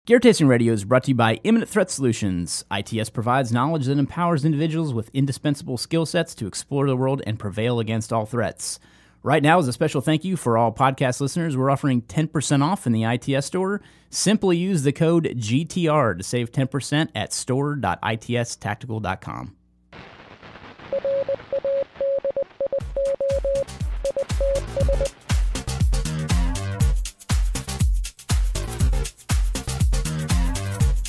Gear Tasting Radio is brought to you by Imminent Threat Solutions. ITS provides knowledge that empowers individuals with indispensable skill sets to explore the world and prevail against all threats. Right now, as a special thank you for all podcast listeners, we're offering 10% off in the ITS store. Simply use the code GTR to save 10% at store.itstactical.com.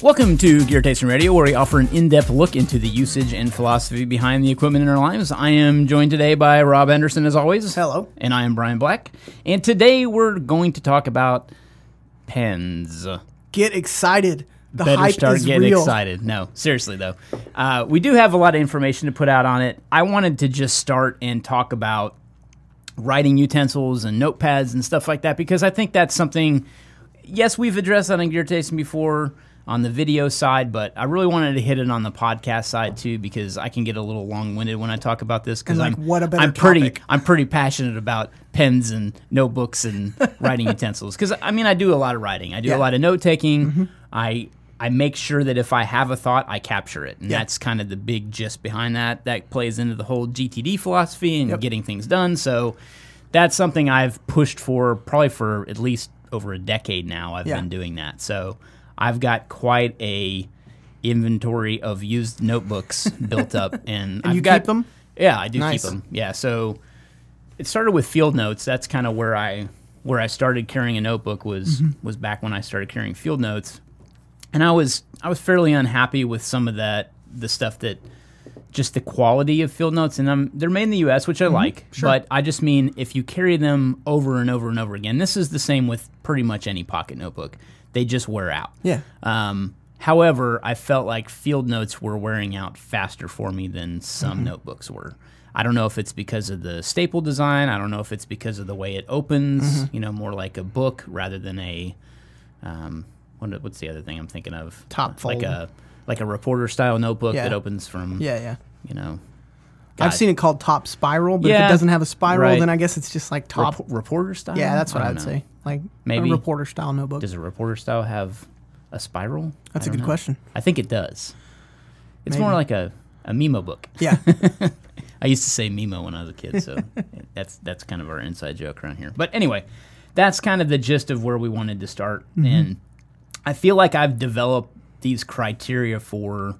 Welcome to Gear Tasting Radio, where we offer an in-depth look into the usage and philosophy behind the equipment in our lives. I am joined today by Rob Anderson, as always. Hello. And I am Brian Black. And today we're going to talk about pens. Get excited. The Better hype start is getting real. excited. No, seriously, though. We do have a lot of information to put out on it. I wanted to just start and talk about writing utensils and notepads and stuff like that, because I think that's something, yes, we've addressed that on Gear Tasting before, on the video side, but I really wanted to hit it on the podcast side too, because I can get a little long-winded when I talk about this. Because I'm pretty passionate about pens and notebooks and writing utensils. Because I do a lot of writing. I do a lot of note taking. Mm-hmm. I make sure that if I have a thought, I capture it, and that's kind of the big gist behind that. That plays into the whole GTD philosophy and getting things done. So that's something I've pushed for probably for at least over a decade now. I've been doing that. So I've got quite a inventory of used notebooks built up, and you keep them? Yeah, I do Nice. keep them. Yeah, so it started with field notes. That's kind of where I started carrying a notebook was back when I started carrying field notes, and I was fairly unhappy with some of the stuff that just the quality of field notes, and they're made in the U.S., which I like, but I just mean if you carry them over and over and over again, this is the same with pretty much any pocket notebook. They just wear out. Yeah. However, I felt like field notes were wearing out faster for me than some notebooks were. I don't know if it's because of the staple design. I don't know if it's because of the way it opens, more like a book rather than a, what's the other thing I'm thinking of? Top fold. Like a reporter-style notebook that opens from, I've seen it called top spiral, but if it doesn't have a spiral, then I guess it's just like top. Reporter style? Yeah, that's what I would say. Like maybe a reporter style notebook. Does a reporter style have a spiral? That's a good question. I think it does. It's more like a Mimo book. Yeah. I used to say Mimo when I was a kid, so that's kind of our inside joke around here. But anyway, that's kind of the gist of where we wanted to start. And I feel like I've developed these criteria for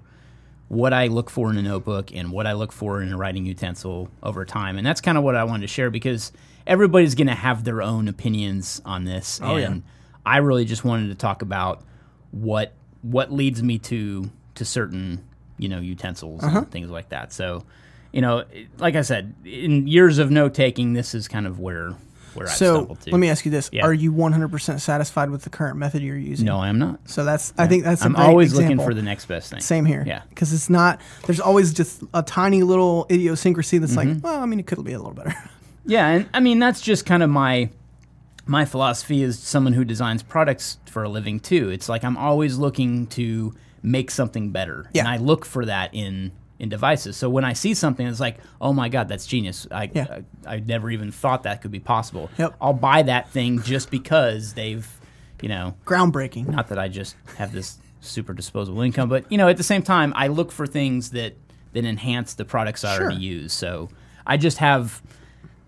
what I look for in a notebook and what I look for in a writing utensil over time. And that's kind of what I wanted to share, because everybody's going to have their own opinions on this. I really just wanted to talk about what leads me to certain, utensils and things like that. So, like I said, in years of note taking, this is kind of where I've stumbled to. Let me ask you this. Yeah. Are you 100% satisfied with the current method you're using? No, I am not. So I think that's a great always example. looking for the next best thing. Same here. Yeah. Because it's not, there's always just a tiny little idiosyncrasy that's like, well, it could be a little better. Yeah, and that's just kind of my philosophy as someone who designs products for a living too. It's like I'm always looking to make something better. Yeah. And I look for that in devices. So when I see something, it's like, oh my God, that's genius. I never even thought that could be possible. Yep. I'll buy that thing just because they've, groundbreaking. Not that I just have this super disposable income, but at the same time, I look for things that enhance the products I already use. So I just have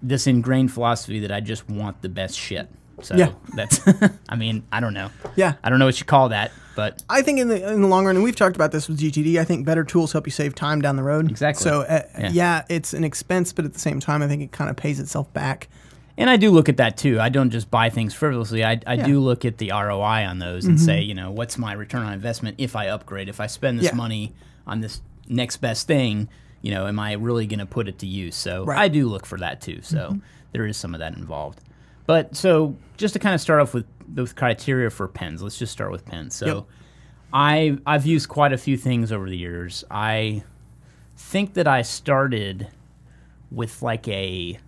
this ingrained philosophy that I just want the best shit. So that's, I don't know. Yeah. I don't know what you call that, but I think in the long run, and we've talked about this with GTD, I think better tools help you save time down the road. Exactly. So it's an expense, but at the same time, I think it kind of pays itself back. And I do look at that too. I don't just buy things frivolously. I do look at the ROI on those and say, what's my return on investment if I upgrade? If I spend this money on this next best thing, am I really going to put it to use? So I do look for that too. So there is some of that involved. But so just to kind of start off with those criteria for pens, let's just start with pens. So I've used quite a few things over the years. I think that I started with I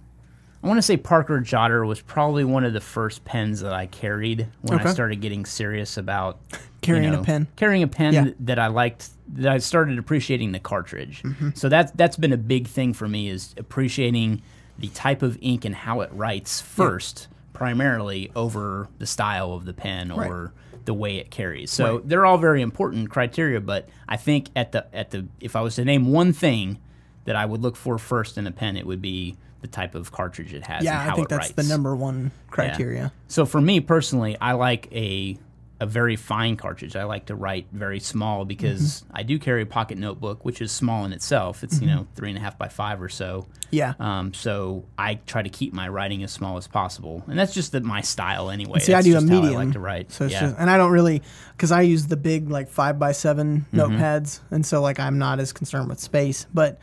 want to say Parker Jotter was probably one of the first pens that I carried when I started getting serious about carrying a pen. Carrying a pen that I liked, that I started appreciating the cartridge. So that's been a big thing for me, is appreciating the type of ink and how it writes first, primarily over the style of the pen or the way it carries. So they're all very important criteria, but I think at the if I was to name one thing that I would look for first in a pen, it would be the type of cartridge it has. Yeah, and how I think it that's writes. the number one criteria. Yeah. So for me personally, I like a very fine cartridge. I like to write very small because I do carry a pocket notebook, which is small in itself. It's 3.5 by 5 or so. Yeah. So I try to keep my writing as small as possible, and that's just my style anyway. See, that's I do just a medium. How I like to write. So it's just, and I don't really, because I use the big 5x7 notepads, and so I'm not as concerned with space. But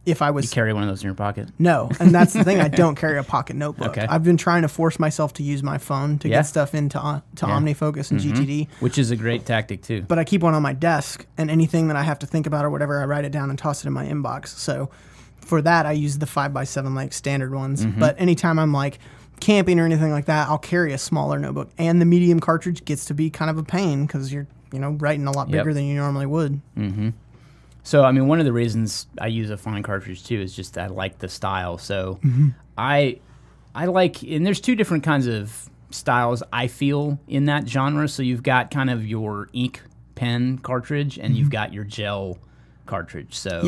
if I was... You carry one of those in your pocket? No, and that's the thing. I don't carry a pocket notebook. Okay. I've been trying to force myself to use my phone to get stuff into OmniFocus and GTD. Which is a great tactic, too. But I keep one on my desk, and anything that I have to think about or whatever, I write it down and toss it in my inbox. So for that, I use the 5x7 standard ones. But anytime I'm camping or anything like that, I'll carry a smaller notebook. And the medium cartridge gets to be kind of a pain because you're writing a lot bigger than you normally would. So, I mean, one of the reasons I use a fine cartridge, too, is just I like the style. So, I like, and there's two different kinds of styles I feel in that genre. So, you've got kind of your ink pen cartridge, and you've got your gel cartridge. So,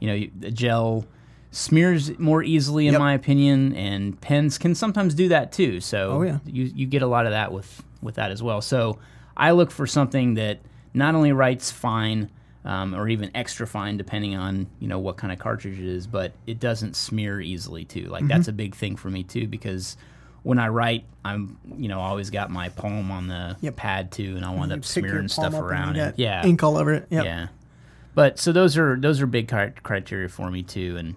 the gel smears more easily, in my opinion, and pens can sometimes do that, too. So, you get a lot of that with that as well. So, I look for something that not only writes fine, or even extra fine, depending on what kind of cartridge it is, but it doesn't smear easily too. That's a big thing for me too, because when I write, I'm always got my palm on the pad too, and I wind up smearing stuff around it. Yeah, ink all over it. Yeah, but so those are big criteria for me too, and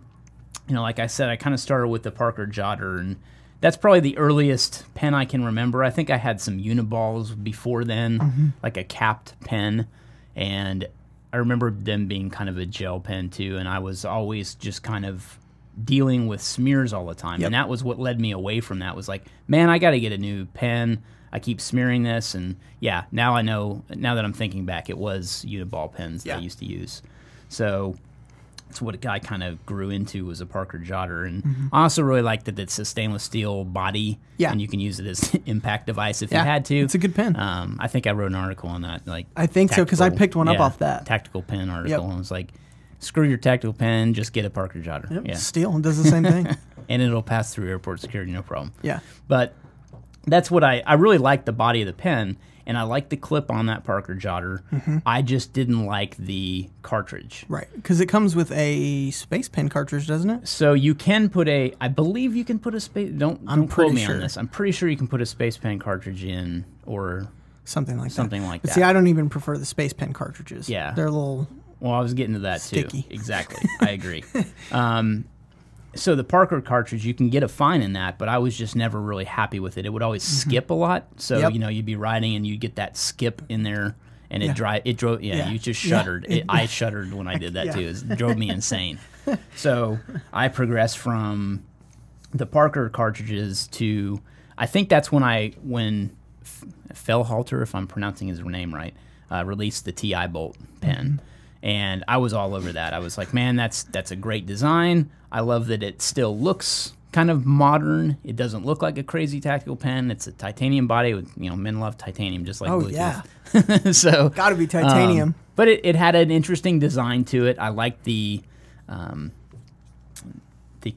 like I said, I kind of started with the Parker Jotter, and that's probably the earliest pen I can remember. I think I had some Uniballs before then, like a capped pen, and I remember them being kind of a gel pen too, and I was always just kind of dealing with smears all the time, and that was what led me away from that. Was like, man, I got to get a new pen. I keep smearing this, and now I know. Now that I'm thinking back, it was Uniball pens that I used to use. So that's what I kind of grew into, was a Parker Jotter, and I also really liked that it's a stainless steel body, and you can use it as an impact device if you had to. It's a good pen. I think I wrote an article on that. I think so, because I picked one up off that tactical pen article, and it was like, screw your tactical pen, just get a Parker Jotter. Yep, steel and does the same thing, and it'll pass through airport security, no problem. Yeah, but that's what I really like the body of the pen. And I like the clip on that Parker Jotter. I just didn't like the cartridge. Right, because it comes with a space pen cartridge, doesn't it? So you can put I believe you can put a space, don't quote me on this. I'm pretty sure you can put a space pen cartridge in, or something like that. But see, I don't even prefer the space pen cartridges. Yeah. They're a little Well, I was getting to that sticky. Too. Exactly. I agree. So the Parker cartridge, you can get a fine in that, but I was just never really happy with it. It would always skip a lot. So, you'd be writing and you'd get that skip in there, and it drove, you just shuddered. I shuddered when I did that too. It drove me insane. So I progressed from the Parker cartridges to, I think that's when Fellhalter, if I'm pronouncing his name right, released the TI Bolt pen. And I was all over that. I was like, man, that's a great design. I love that it still looks kind of modern. It doesn't look like a crazy tactical pen. It's a titanium body with, men love titanium just like Bluetooth. So gotta be titanium. But it had an interesting design to it. I liked the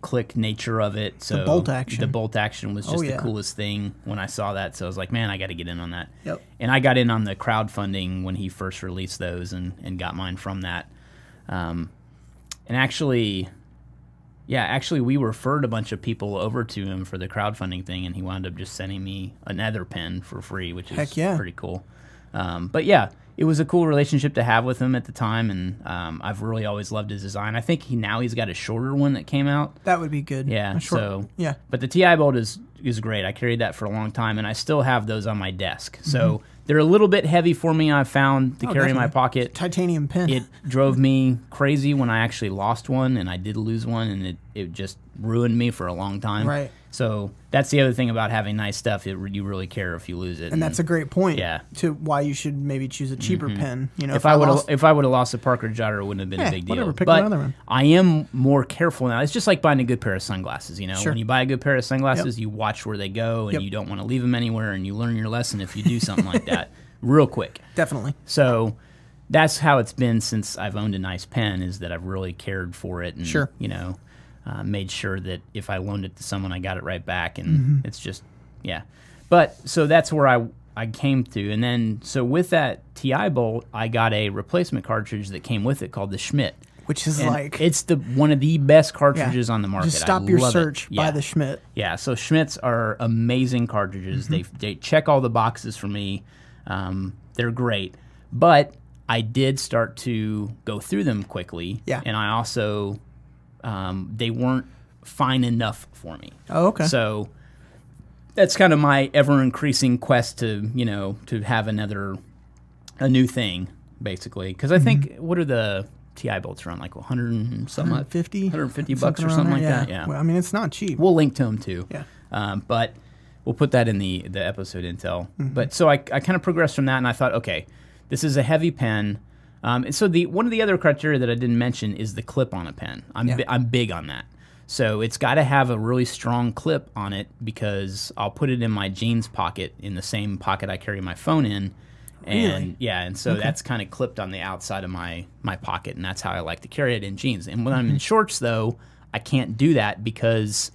click nature of it. So the bolt action. The bolt action was just the coolest thing when I saw that. So I was like, man, I got to get in on that. Yep. And I got in on the crowdfunding when he first released those, and got mine from that. And actually, we referred a bunch of people over to him for the crowdfunding thing, and he wound up just sending me another pen for free, which is pretty cool. But it was a cool relationship to have with him at the time, and I've really always loved his design. I think he's got a shorter one that came out. That would be good. Yeah. But the TI Bolt is great. I carried that for a long time, and I still have those on my desk. So they're a little bit heavy for me, I've found, to carry in my pocket. Titanium pen. It drove me crazy when I actually lost one, and I did lose one, and it just ruined me for a long time. Right. So that's the other thing about having nice stuff. You really care if you lose it. And that's a great point. Yeah. To why you should maybe choose a cheaper pen. If I would have lost a Parker Jotter, it wouldn't have been a big deal. Pick another one. I am more careful now. It's just like buying a good pair of sunglasses. Sure. When you buy a good pair of sunglasses, you watch where they go, and you don't want to leave them anywhere, and you learn your lesson if you do something like that. real quick. Definitely. So that's how it's been since I've owned a nice pen, is that I've really cared for it and, Sure. you know, made sure that if I loaned it to someone, I got it right back. And it's just, yeah. But so that's where I came to. And then, so with that TI bolt, I got a replacement cartridge that came with it called the Schmidt. Which is And like... it's one of the best cartridges on the market. Just stop your search by the Schmidt. Yeah, so Schmidts are amazing cartridges. They check all the boxes for me. They're great. But I did start to go through them quickly. Yeah. And I also, they weren't fine enough for me. Oh, okay. So that's kind of my ever-increasing quest to, you know, to have a new thing, basically. Because I think, what are the TI bolts around, like 100 and some 150 bucks or something like that? Yeah. Well, I mean, it's not cheap. We'll link to them too. Yeah. But we'll put that in the episode intel. But so I kind of progressed from that, and I thought, okay, this is a heavy pen. And so one of the other criteria that I didn't mention is the clip on a pen. I'm big on that. So it's got to have a really strong clip on it, because I'll put it in my jeans pocket, in the same pocket I carry my phone in. And Really? yeah, and so that's kind of clipped on the outside of my pocket, and that's how I like to carry it in jeans. And when I'm in shorts, though, I can't do that, because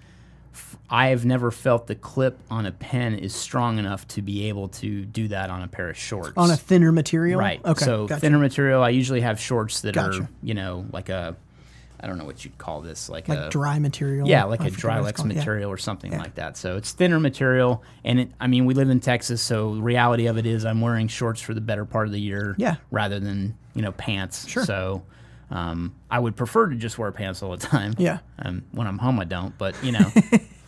I have never felt the clip on a pen is strong enough to be able to do that on a pair of shorts. On a thinner material? Right. Okay. So gotcha. thinner material. I usually have shorts that Gotcha. are, you know, like I don't know what you'd call this, like a dry material. yeah, like I a forget what it's Drylex called. material or something like that. So it's thinner material, and I mean, we live in Texas, so the reality of it is I'm wearing shorts for the better part of the year, rather than, you know, pants. Sure. So I would prefer to just wear pants all the time. Yeah. When I'm home, I don't, but you know,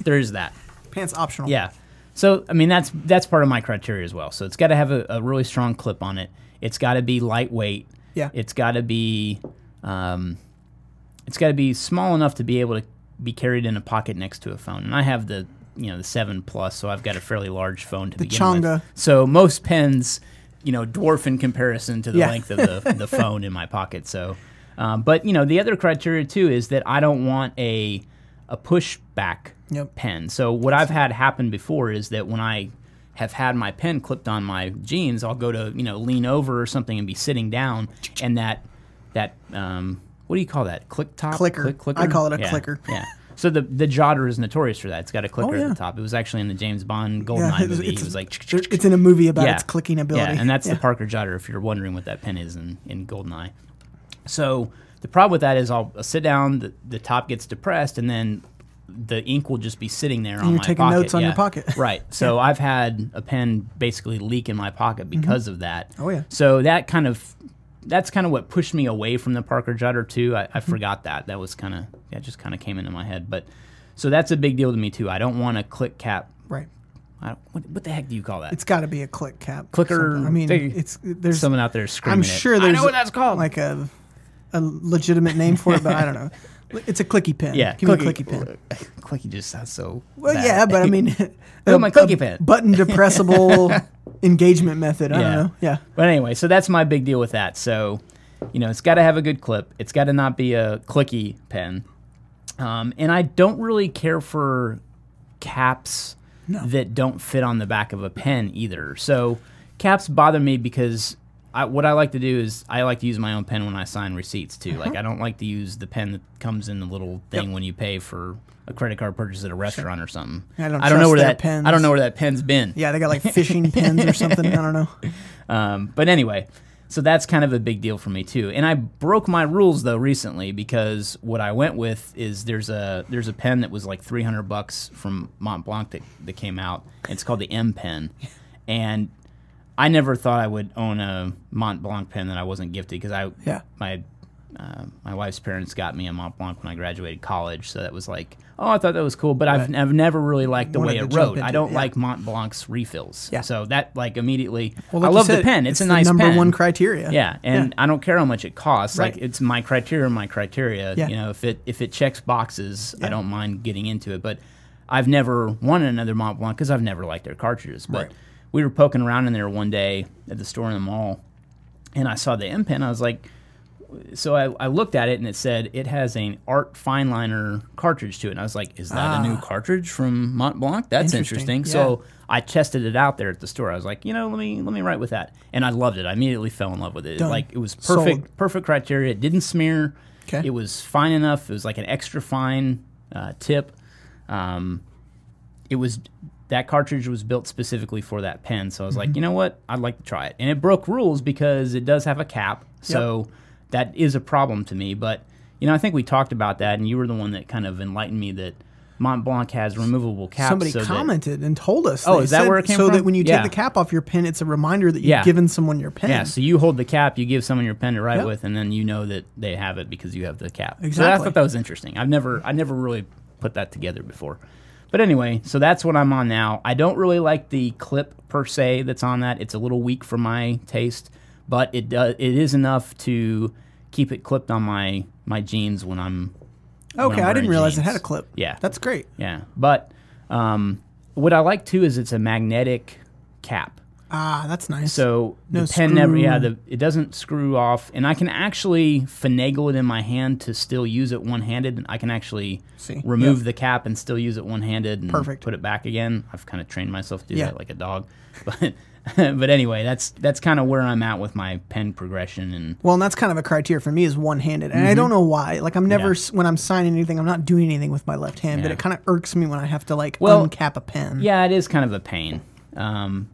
there is that. Pants optional. Yeah. So I mean, that's part of my criteria as well. So it's got to have a really strong clip on it. It's got to be lightweight. Yeah. It's got to be small enough to be able to be carried in a pocket next to a phone. And I have the 7 Plus, so I've got a fairly large phone to begin Chonga. with. So most pens, you know, dwarf in comparison to the length of the phone in my pocket. So, but you know, the other criteria too is that I don't want a pushback pen. So what I've had happen before is that when I have had my pen clipped on my jeans, I'll go to, you know, lean over or something and be sitting down, and that what do you call that? Clicker? I call it a clicker. Yeah. So the Jitter is notorious for that. It's got a clicker at the top. It was actually in the James Bond GoldenEye movie. It was like... It's in a movie about its clicking ability. Yeah, and that's the Parker Jitter, if you're wondering what that pen is in GoldenEye. So the problem with that is I'll sit down, the top gets depressed, and then the ink will just be sitting there on my pocket. You're taking notes on your pocket. Right. So I've had a pen basically leak in my pocket because of that. Oh, yeah. So that's kind of what pushed me away from the Parker Jitter too. I forgot that. That was kind of, just kind of came into my head. But so that's a big deal to me too. I don't want a click cap. Right. What the heck do you call that? It's got to be a click cap. Clicker. I mean, there's someone out there screaming. I'm sure there's I know what that's called. Like a legitimate name for it, but I don't know. It's a clicky pen. Yeah, give me a clicky pen. Clicky just sounds so. Well, bad. yeah, but I mean, my clicky pen, button depressible engagement method. I don't know. Yeah. But anyway, so that's my big deal with that. So, you know, it's got to have a good clip. It's got to not be a clicky pen, and I don't really care for caps that don't fit on the back of a pen either. So caps bother me because what I like to do is I like to use my own pen when I sign receipts too. Like I don't like to use the pen that comes in the little thing when you pay for a credit card purchase at a restaurant or something. I don't know where that pens. I don't know where that pen's been. Yeah, they got like fishing pens or something. I don't know. But anyway, so that's kind of a big deal for me too. And I broke my rules though recently because what I went with is there's a pen that was like $300 from Mont Blanc that came out. It's called the M pen, and I never thought I would own a Mont Blanc pen that I wasn't gifted because my wife's parents got me a Mont Blanc when I graduated college, so that was like, oh, I thought that was cool, but I've never really liked the way it wrote. I don't like Mont Blanc's refills, so that like immediately, like I love the pen. It's a nice pen. Number one criteria. Yeah, and I don't care how much it costs. Like it's my criteria. Yeah. You know, if it checks boxes, I don't mind getting into it. But I've never wanted another Mont Blanc because I've never liked their cartridges. But we were poking around in there one day at the store in the mall, and I saw the M pen. I was like, so I looked at it and it said it has an art fineliner cartridge to it. And I was like, is that a new cartridge from Mont Blanc? That's interesting. Yeah. So I tested it out there at the store. I was like, let me write with that. And I loved it. I immediately fell in love with it. Done. Like, it was Sold. perfect criteria. It didn't smear. Okay. It was fine enough. It was like an extra fine tip. That cartridge was built specifically for that pen. So I was like, you know what? I'd like to try it. And it broke rules because it does have a cap. So that is a problem to me. But, I think we talked about that, and you were the one that kind of enlightened me that Mont Blanc has removable caps. Somebody commented and told us. Oh, is that where it came from? from? So that when you take the cap off your pen, it's a reminder that you've given someone your pen. Yeah, so you hold the cap, you give someone your pen to write with, and then you know that they have it because you have the cap. Exactly. So I thought that was interesting. I never really put that together before. But anyway, so that's what I'm on now. I don't really like the clip per se that's on that. It's a little weak for my taste, but it is enough to keep it clipped on my jeans when I'm Okay, I didn't realize jeans. it had a clip. Yeah. That's great. Yeah, but what I like too is it's a magnetic cap. Ah, that's nice. So No the pen screw. it doesn't screw off, and I can actually finagle it in my hand to still use it one-handed, and I can actually remove the cap and still use it one-handed and put it back again. I've kind of trained myself to do that like a dog. But anyway, that's kind of where I'm at with my pen progression. And that's kind of a criteria for me is one-handed. And I don't know why. Like, I'm never, when I'm signing anything, I'm not doing anything with my left hand, but it kind of irks me when I have to, uncap a pen. Yeah, it is kind of a pain.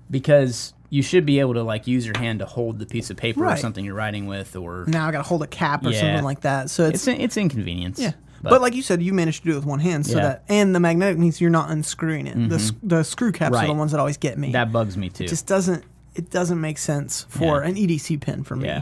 Because you should be able to use your hand to hold the piece of paper or something you're writing with, or now I got to hold a cap or something like that. So it's inconvenience. Yeah, but like you said, you managed to do it with one hand, so and the magnetic means you're not unscrewing it. The screw caps are the ones that always get me. That bugs me too. It just doesn't make sense for an EDC pen for me. Yeah.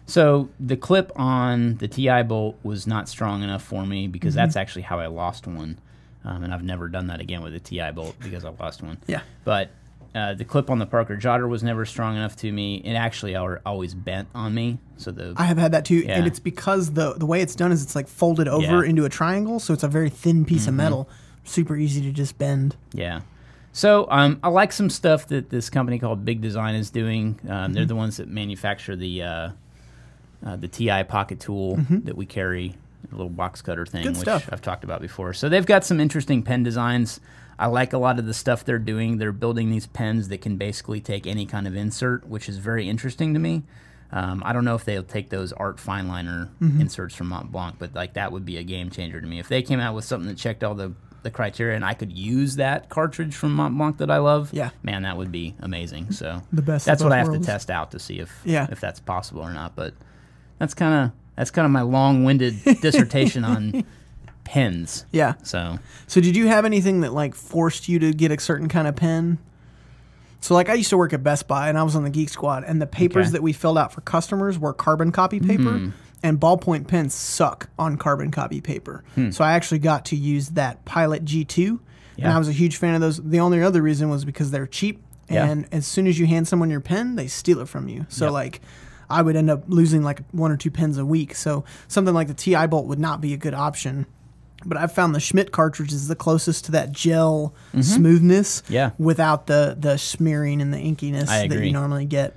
So the clip on the TI bolt was not strong enough for me because that's actually how I lost one. And I've never done that again with a TI bolt because I lost one. Yeah. But the clip on the Parker Jotter was never strong enough to me. It actually always bent on me. So I have had that too, and it's because the way it's done is it's folded over into a triangle, so it's a very thin piece of metal, super easy to just bend. Yeah. So I like some stuff that this company called Big Design is doing. They're the ones that manufacture the TI pocket tool that we carry. A little box cutter thing, which I've talked about before. So they've got some interesting pen designs. I like a lot of the stuff they're doing. They're building these pens that can basically take any kind of insert, which is very interesting to me. I don't know if they'll take those art fineliner inserts from Mont Blanc, but that would be a game changer to me. If they came out with something that checked all the criteria and I could use that cartridge from Mont Blanc that I love, man, that would be amazing. So the best. That's what I have to test out to see if that's possible or not. But that's kind of my long-winded dissertation on pens. Yeah. So did you have anything that forced you to get a certain kind of pen? So I used to work at Best Buy and I was on the Geek Squad, and the papers that we filled out for customers were carbon copy paper, and ballpoint pens suck on carbon copy paper. So I actually got to use that Pilot G2, and I was a huge fan of those. The only other reason was because they're cheap, and as soon as you hand someone your pen, they steal it from you. So I would end up losing 1 or 2 pens a week. So something like the TI bolt would not be a good option. But I've found the Schmidt cartridge is the closest to that gel smoothness without the smearing and the inkiness that you normally get.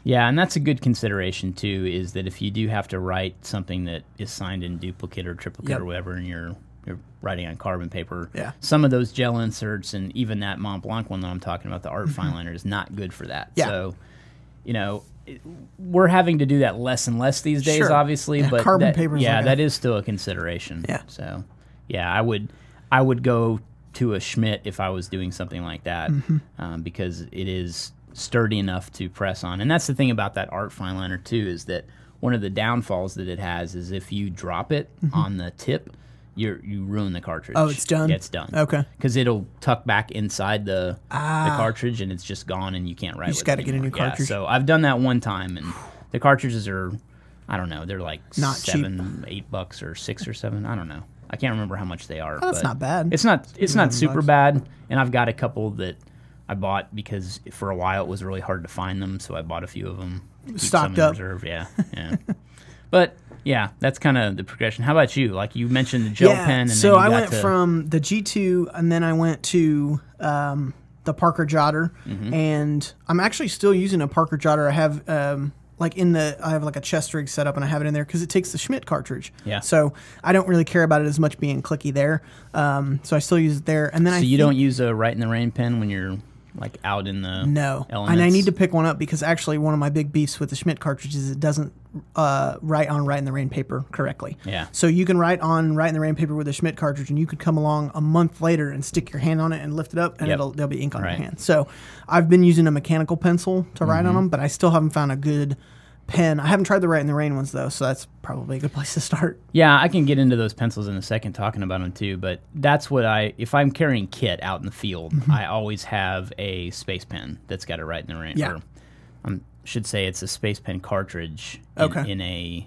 Yeah, and that's a good consideration too, is that if you do have to write something that is signed in duplicate or triplicate or whatever, and you're writing on carbon paper, some of those gel inserts and even that Mont Blanc one that I'm talking about, the art fineliner, is not good for that. So, we're having to do that less and less these days, obviously, but carbon paper is that is still a consideration. Yeah. So, I would go to a Schmidt if I was doing something like that, because it is sturdy enough to press on. And that's the thing about that art fineliner too, is that one of the downfalls that it has is if you drop it on the tip, you ruin the cartridge. Oh, it's done? Yeah, it's done. Okay. Because it'll tuck back inside the cartridge, and it's just gone, and you can't write with it. You just got to get a new cartridge. So I've done that one time, and the cartridges are, I don't know, they're like not $7, $8 or $6 or $7. I don't know. I can't remember how much they are. That's not bad. It's not super bad, and I've got a couple that I bought because for a while it was really hard to find them, so I bought a few of them. Stocked up. Reserve. Yeah. But yeah, that's kind of the progression. How about you? Like you mentioned the gel pen. And so then I went from the G2, and then I went to the Parker Jotter, and I'm actually still using a Parker Jotter. I have like I have like a chest rig set up and I have it in there because it takes the Schmidt cartridge. Yeah. So I don't really care about it as much being clicky there. So I still use it there. And then So you don't use a Right in the Rain pen when you're like out in the elements? And I need to pick one up because actually one of my big beefs with the Schmidt cartridge is it doesn't write on Right in the Rain paper correctly. Yeah. So you can write on Right in the Rain paper with a Schmidt cartridge, and you could come along a month later and stick your hand on it and lift it up, and there'll be ink on your hand. So I've been using a mechanical pencil to write on them, but I still haven't found a good pen. I haven't tried the Right in the Rain ones though, so that's probably a good place to start. Yeah, I can get into those pencils in a second talking about them too, but that's what if I'm carrying kit out in the field, I always have a space pen that's got a Right in the Rain. Yeah. Or, should say it's a space pen cartridge in a,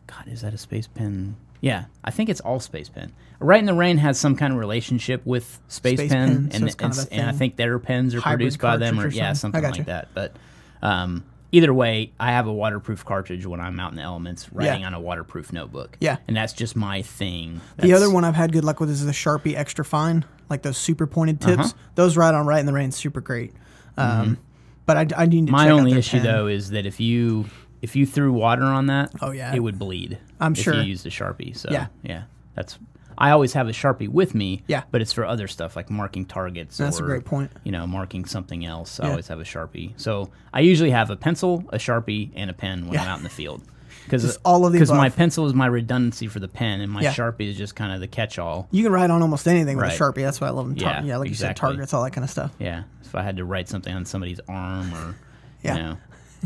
God, is that a space pen? Yeah, I think it's all space pen. Right in the Rain has some kind of relationship with space pen, so it's kind of a thing. and I think their pens are Hybrid produced by them, or cartridge or something I got like you. that. But either way, I have a waterproof cartridge when I'm out in the elements writing on a waterproof notebook. Yeah. And that's just my thing. The other one I've had good luck with is the Sharpie Extra Fine, like those super pointed tips. Those write on Right in the Rain super great. But I need to My check only out their issue, pen. though, is that if you threw water on that, yeah. it would bleed. I'm if sure. you used a Sharpie. So, Yeah. that's... I always have a Sharpie with me, Yeah. but it's for other stuff, like marking targets. That's a great point. Marking something else. I always have a Sharpie. So I usually have a pencil, a Sharpie, and a pen when I'm out in the field. Just all of the Because above. my pencil is my redundancy for the pen, and my Yeah. Sharpie is just kind of the catch-all. You can write on almost anything with Right. a Sharpie. That's why I love them. Yeah, Like you said, exactly. targets, all that kind of stuff. Yeah, if I had to write something on somebody's arm or, Yeah.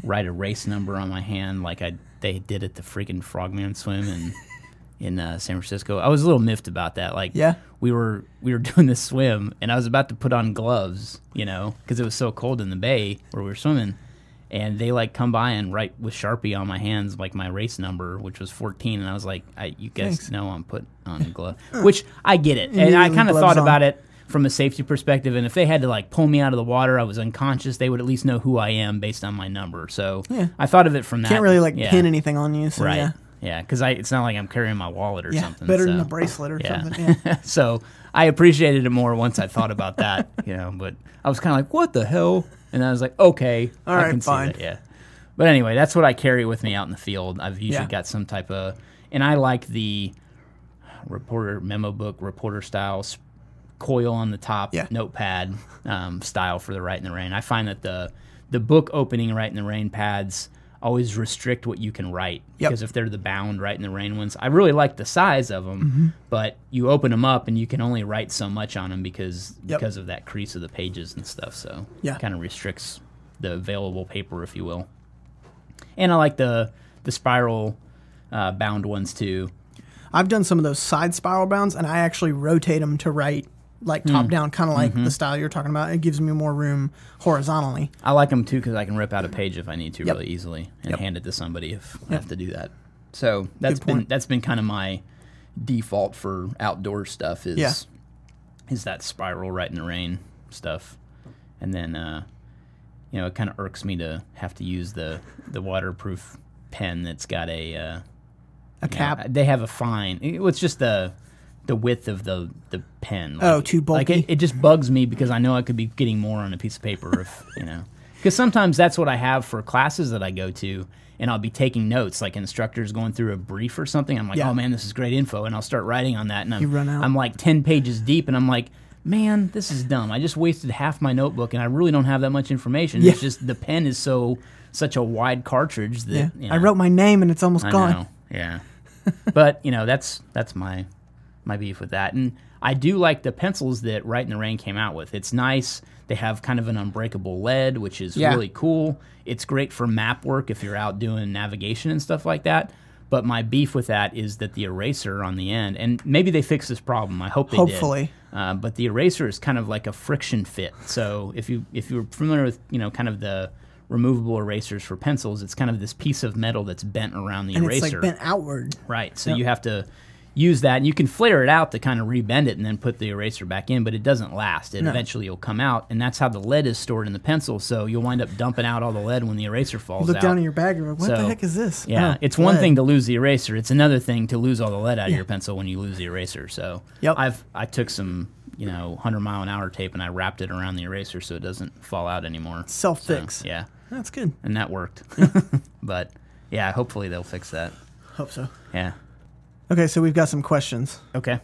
write a race number on my hand like they did at the freaking Frogman Swim in San Francisco. I was a little miffed about that. Like, Yeah. we were doing this swim, and I was about to put on gloves, because it was so cold in the bay where we were swimming. And they come by and write with Sharpie on my hands like my race number, which was 14, and I was like, "You guys Thanks. know I'm put on a glove," which I get it, and I kind of thought about it from a safety perspective. And if they had to pull me out of the water, I was unconscious, they would at least know who I am based on my number. So I thought of it from that. Can't really pin anything on you, so right? Yeah, because it's not like I'm carrying my wallet or something. Better so, than a bracelet or something. Yeah. So I appreciated it more once I thought about that, But I was kind of like, "What the hell?" And I was like, "Okay, all I right, can fine." see that." Yeah. But anyway, that's what I carry with me out in the field. I've usually got some type of, and I like the reporter memo book, reporter style coil on the top, notepad style for the Right in the Rain. I find that the book opening Right in the Rain pads always restrict what you can write because if they're the bound Right in the Rain ones, I really like the size of them, but you open them up and you can only write so much on them because of that crease of the pages and stuff. So it kind of restricts the available paper, if you will. And I like the spiral bound ones too. I've done some of those side spiral bounds, and I actually rotate them to write top down, kind of like the style you're talking about. It gives me more room horizontally. I like them too because I can rip out a page if I need to really easily and hand it to somebody if I have to do that. So that's been kind of my default for outdoor stuff is that spiral Right in the Rain stuff. And then it kind of irks me to have to use the waterproof pen that's got a cap. They have a fine. It's just the width of the pen. Too bulky. It just bugs me because I know I could be getting more on a piece of paper if Because sometimes that's what I have for classes that I go to, and I'll be taking notes, like instructors going through a brief or something. I'm like, oh man, this is great info, and I'll start writing on that, and I'm like 10 pages deep, and I'm like, man, this is dumb. I just wasted half my notebook, and I really don't have that much information. It's just the pen is such a wide cartridge that I wrote my name, and it's almost gone. Know. Yeah, but that's my beef with that. And I do like the pencils that Right in the Rain came out with. It's nice. They have kind of an unbreakable lead, which is really cool. It's great for map work if you're out doing navigation and stuff like that. But my beef with that is that the eraser on the end, and maybe they fixed this problem. I hope they Hopefully. did. But the eraser is kind of like a friction fit. So if you're familiar with kind of the removable erasers for pencils, it's kind of this piece of metal that's bent around the eraser. It's bent outward. Right. So you have to use that, and you can flare it out to kind of rebend it and then put the eraser back in, but it doesn't last. Eventually will come out, and that's how the lead is stored in the pencil, so you'll wind up dumping out all the lead when the eraser falls out. You look down in your bag, you're like, what the heck is this? Yeah, it's one thing to lose the eraser. It's another thing to lose all the lead out of your pencil when you lose the eraser. So I took some 100-mile-an-hour tape, and I wrapped it around the eraser so it doesn't fall out anymore. Self-fix. So, yeah. That's good. And that worked. But, yeah, hopefully they'll fix that. Hope so. Yeah. Okay, so we've got some questions. Okay.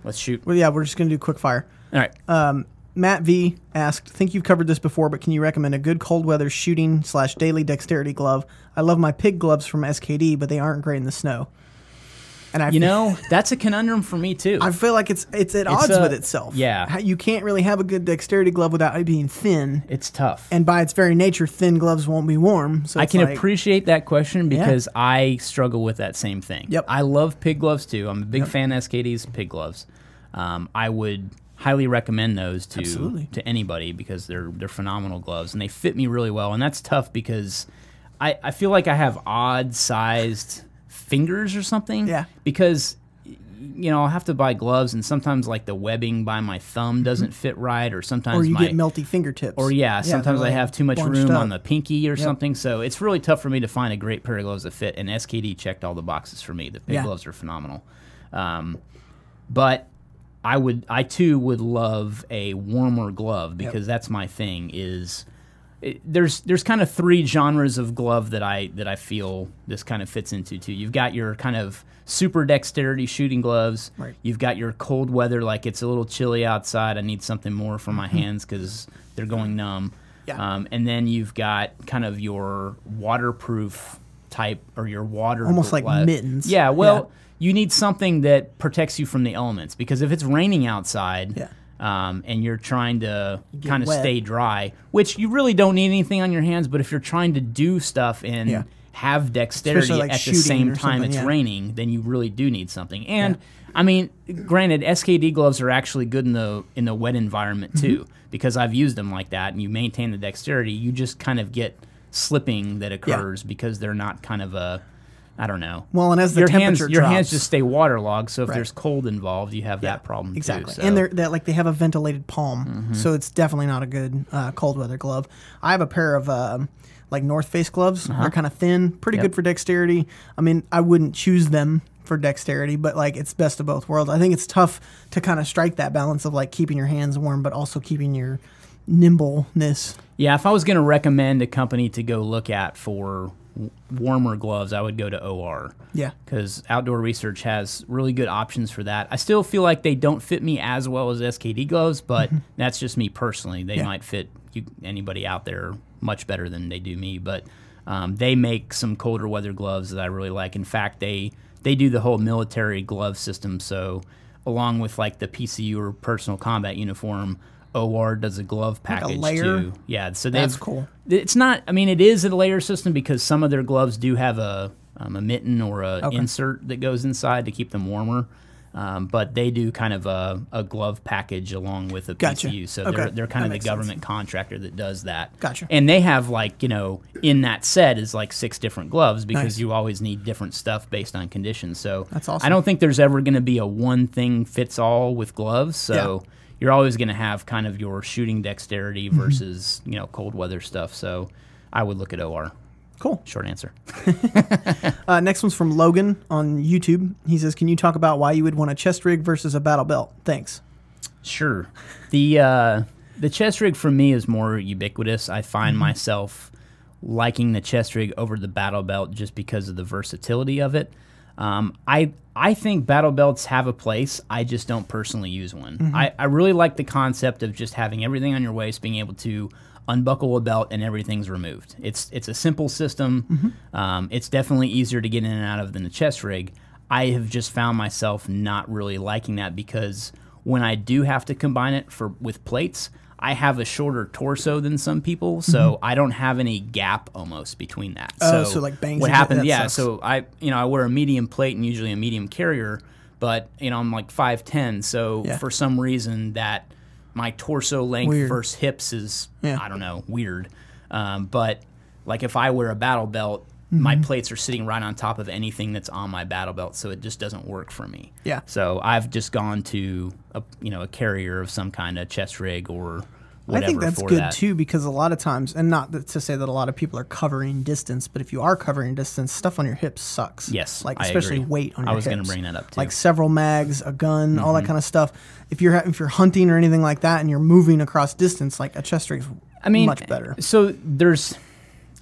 Let's shoot. Well, yeah, we're just going to do quick fire. All right. Matt V asked, think you've covered this before, but can you recommend a good cold weather shooting / daily dexterity glove? I love my pig gloves from SKD, but they aren't great in the snow. And that's a conundrum for me too. I feel like it's at odds with itself. Yeah. You can't really have a good dexterity glove without it being thin. It's tough. And by its very nature, thin gloves won't be warm. So I can appreciate that question because I struggle with that same thing. Yep. I love pig gloves too. I'm a big fan of SKD's pig gloves. I would highly recommend those to anybody because they're phenomenal gloves and they fit me really well. And that's tough because I feel like I have odd sized fingers or something. Yeah. Because I'll have to buy gloves and sometimes like the webbing by my thumb doesn't fit right or sometimes you get melty fingertips. Or sometimes I have too much room on the pinky or Yep. something. So it's really tough for me to find a great pair of gloves that fit and SKD checked all the boxes for me. The pig gloves are phenomenal. But I too would love a warmer glove because that's my thing there's kind of 3 genres of glove that I feel this kind of fits into too. You've got your kind of super dexterity shooting gloves. Right. You've got your cold weather, like it's a little chilly outside. I need something more for my hands because they're going numb. Yeah. And then you've got kind of your waterproof type or your water almost like mittens. Yeah. Well, you need something that protects you from the elements because if it's raining outside. And you're trying to kind of stay dry, which you really don't need anything on your hands, but if you're trying to do stuff and have dexterity like at the same time it's raining, then you really do need something. And I mean, granted, SKD gloves are actually good in the wet environment too, because I've used them like that, and you maintain the dexterity. You just kind of get slipping that occurs because they're not kind of I don't know. Well, and as the temperature drops, your hands just stay waterlogged. So if there's cold involved, you have that problem exactly. too. So. And they have a ventilated palm, so it's definitely not a good cold weather glove. I have a pair of like North Face gloves. They're kind of thin, pretty good for dexterity. I mean, I wouldn't choose them for dexterity, but like it's best of both worlds. I think it's tough to kind of strike that balance of like keeping your hands warm, but also keeping your nimbleness. Yeah, if I was going to recommend a company to go look at for warmer gloves, I would go to OR. Yeah. Because Outdoor Research has really good options for that. I still feel like they don't fit me as well as SKD gloves, but that's just me personally. They might fit anybody out there much better than they do me, but they make some colder weather gloves that I really like. In fact, they do the whole military glove system, so along with like the PCU or personal combat uniform, OR does a glove package like a layer? too. Yeah, so that's cool. It's not. I mean, it is a layer system because some of their gloves do have a mitten or a insert that goes inside to keep them warmer. But they do kind of a glove package along with a PCU. So they're kind of the government contractor that does that. Gotcha. And they have like in that set is like 6 different gloves because you always need different stuff based on conditions. So that's awesome. I don't think there's ever going to be a one thing fits all with gloves. So. Yeah. You're always going to have kind of your shooting dexterity versus, cold weather stuff. So I would look at OR. Cool. Short answer. Next one's from Logan on YouTube. He says, can you talk about why you would want a chest rig versus a battle belt? Thanks. Sure. The chest rig for me is more ubiquitous. I find myself liking the chest rig over the battle belt just because of the versatility of it. I think battle belts have a place. I just don't personally use one. I really like the concept of just having everything on your waist, being able to unbuckle a belt and everything's removed. It's a simple system. It's definitely easier to get in and out of than the chest rig. I have just found myself not really liking that because when I do have to combine it with plates, I have a shorter torso than some people, so I don't have any gap almost between that. So like bangs. What happens? Yeah. Sucks. So I wear a medium plate and usually a medium carrier, but I'm like 5'10", so for some reason that my torso length versus hips is I don't know, weird. But like if I wear a battle belt, my plates are sitting right on top of anything that's on my battle belt, so it just doesn't work for me. Yeah. So I've just gone to a carrier of some kind of chest rig or whatever. I think that's good too, because a lot of times, and not to say that a lot of people are covering distance, but if you are covering distance, stuff on your hips sucks. Yes, like especially weight on your hips. I was going to bring that up too. Like several mags, a gun, all that kind of stuff. If you're hunting or anything like that, and you're moving across distance, like a chest rig's much better. So there's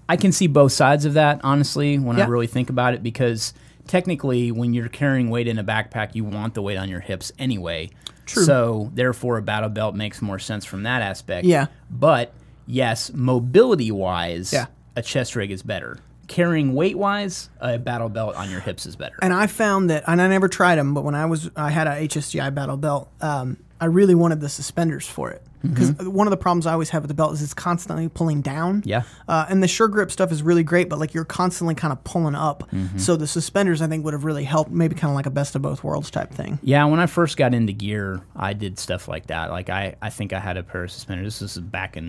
I can see both sides of that, honestly, when I really think about it, because technically when you're carrying weight in a backpack, you want the weight on your hips anyway. True. So therefore a battle belt makes more sense from that aspect. Yeah. But yes, mobility-wise, a chest rig is better. Carrying weight-wise, a battle belt on your hips is better. And I found that, and I never tried them, but when I had a HSGI battle belt, I really wanted the suspenders for it. Because one of the problems I always have with the belt is it's constantly pulling down. Yeah. And the Sure Grip stuff is really great, but like you're constantly kind of pulling up. So the suspenders I think would have really helped, maybe kind of like a best of both worlds type thing. Yeah, when I first got into gear, I did stuff like that. Like I think I had a pair of suspenders. This is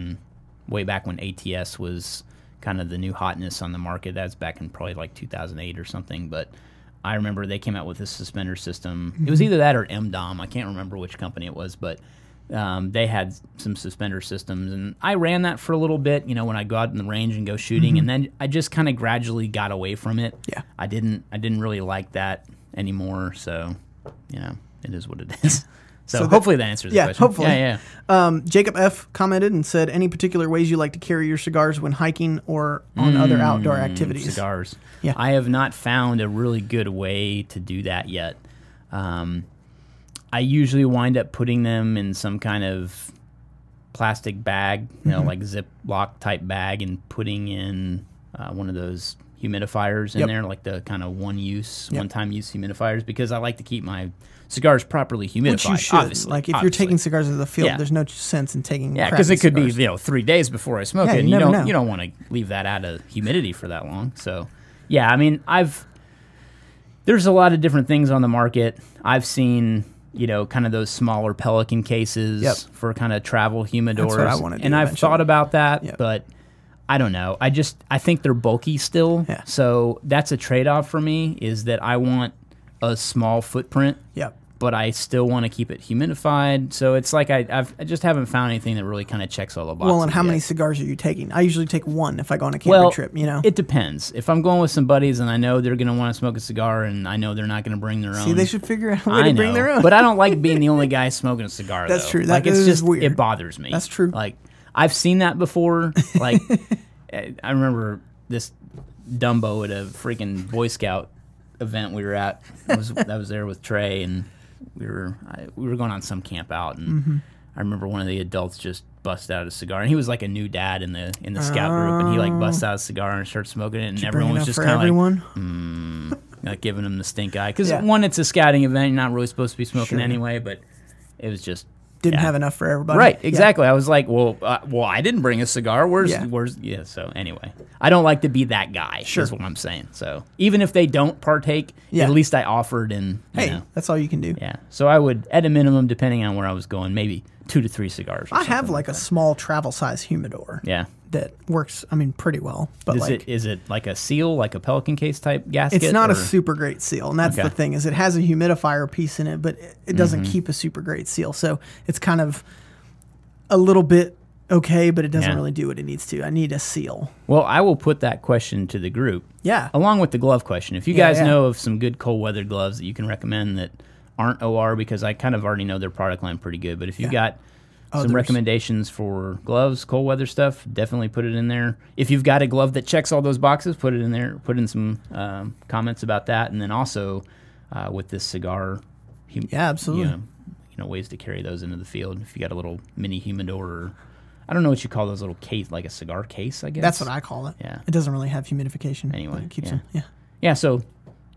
way back when ATS was kind of the new hotness on the market. That's back in probably like 2008 or something. But I remember they came out with this suspender system. It was either that or MDOM. I can't remember which company it was, but they had some suspender systems, and I ran that for a little bit, you know, when I go out in the range and go shooting, and then I just kind of gradually got away from it. Yeah. I didn't really like that anymore, so, you know, it is what it is. So hopefully that answers the question. Hopefully. Yeah. Jacob F. commented and said, any particular ways you like to carry your cigars when hiking or on other outdoor activities? Cigars. Yeah. I have not found a really good way to do that yet. I usually wind up putting them in some kind of plastic bag, you know, like Ziploc type bag, and putting in one of those humidifiers in there, like the kind of one-time use humidifiers, because I like to keep my cigars properly humidified. Which you should. Obviously, like if you're taking cigars to the field, there's no sense in taking. Yeah, because it could be 3 days before I smoke it, and you don't want to leave that out of humidity for that long. So, yeah, I mean, there's a lot of different things on the market. I've seen, you know, kind of those smaller Pelican cases for kind of travel humidors. That's what I want to do. And I've thought about that, Yep. but I don't know. I think they're bulky still. Yeah. So that's a trade-off for me, is that I want a small footprint. Yep. But I still want to keep it humidified. So it's like I just haven't found anything that really kind of checks all the boxes. Well, and how many cigars are you taking? I usually take one if I go on a camping trip, you know? It depends. If I'm going with some buddies and I know they're going to want to smoke a cigar and I know they're not going to bring their own. See, they should figure out a way to bring their own. But I don't like being the only guy smoking a cigar, That's though. true. Like, That it's is just weird. It bothers me. That's true. Like, I've seen that before. Like, I remember this Dumbo at a freaking Boy Scout event we were at. I was there with Trey, and we were going on some camp out, and I remember one of the adults just busted out a cigar, and he was like a new dad in the scout group, and he like busted out a cigar and started smoking it, and everyone was just kind of like giving him the stink eye, because one, it's a scouting event, you're not really supposed to be smoking anyway, but it was just didn't have enough for everybody. Right, exactly. I was like, well, I didn't bring a cigar. Where's so anyway, I don't like to be that guy, is what I'm saying. So even if they don't partake, at least I offered, and you know, that's all you can do. Yeah. So I would, at a minimum, depending on where I was going, maybe 2 to 3 cigars. I have like a small travel size humidor. Yeah. That works, I mean, pretty well. But is it like a seal, like a Pelican case type gasket? It's not a super great seal, and that's the thing, is it has a humidifier piece in it, but it doesn't keep a super great seal. So it's kind of a little bit okay, but it doesn't really do what it needs to. I need a seal. Well, I will put that question to the group. Yeah. Along with the glove question. If you guys know of some good cold weather gloves that you can recommend that aren't OR, because I kind of already know their product line pretty good, but if you got some recommendations for gloves, cold weather stuff, definitely put it in there. If you've got a glove that checks all those boxes, put it in there. Put in some comments about that, and then also with this cigar, absolutely. You know, ways to carry those into the field. If you got a little mini humidor, or I don't know what you call those little case, like a cigar case, I guess. That's what I call it. Yeah, it doesn't really have humidification. Anyway, it keeps them. Yeah. So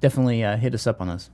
definitely hit us up on those.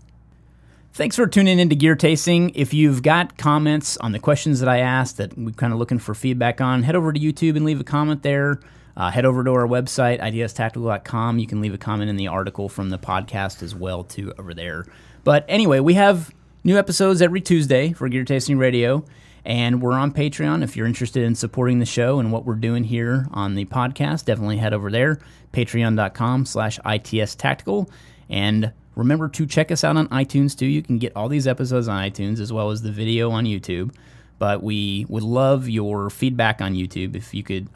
Thanks for tuning into Gear Tasting. If you've got comments on the questions that I asked that we're kind of looking for feedback on, head over to YouTube and leave a comment there. Head over to our website, idstactical.com. You can leave a comment in the article from the podcast as well, too, over there. But anyway, we have new episodes every Tuesday for Gear Tasting Radio, and we're on Patreon. If you're interested in supporting the show and what we're doing here on the podcast, definitely head over there, patreon.com/ITStactical. And remember to check us out on iTunes, too. You can get all these episodes on iTunes as well as the video on YouTube. But we would love your feedback on YouTube if you could,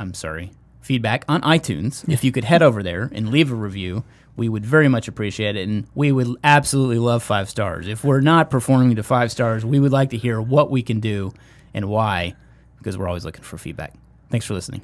feedback on iTunes. If you could head over there and leave a review, we would very much appreciate it. And we would absolutely love 5 stars. If we're not performing to 5 stars, we would like to hear what we can do and why, because we're always looking for feedback. Thanks for listening.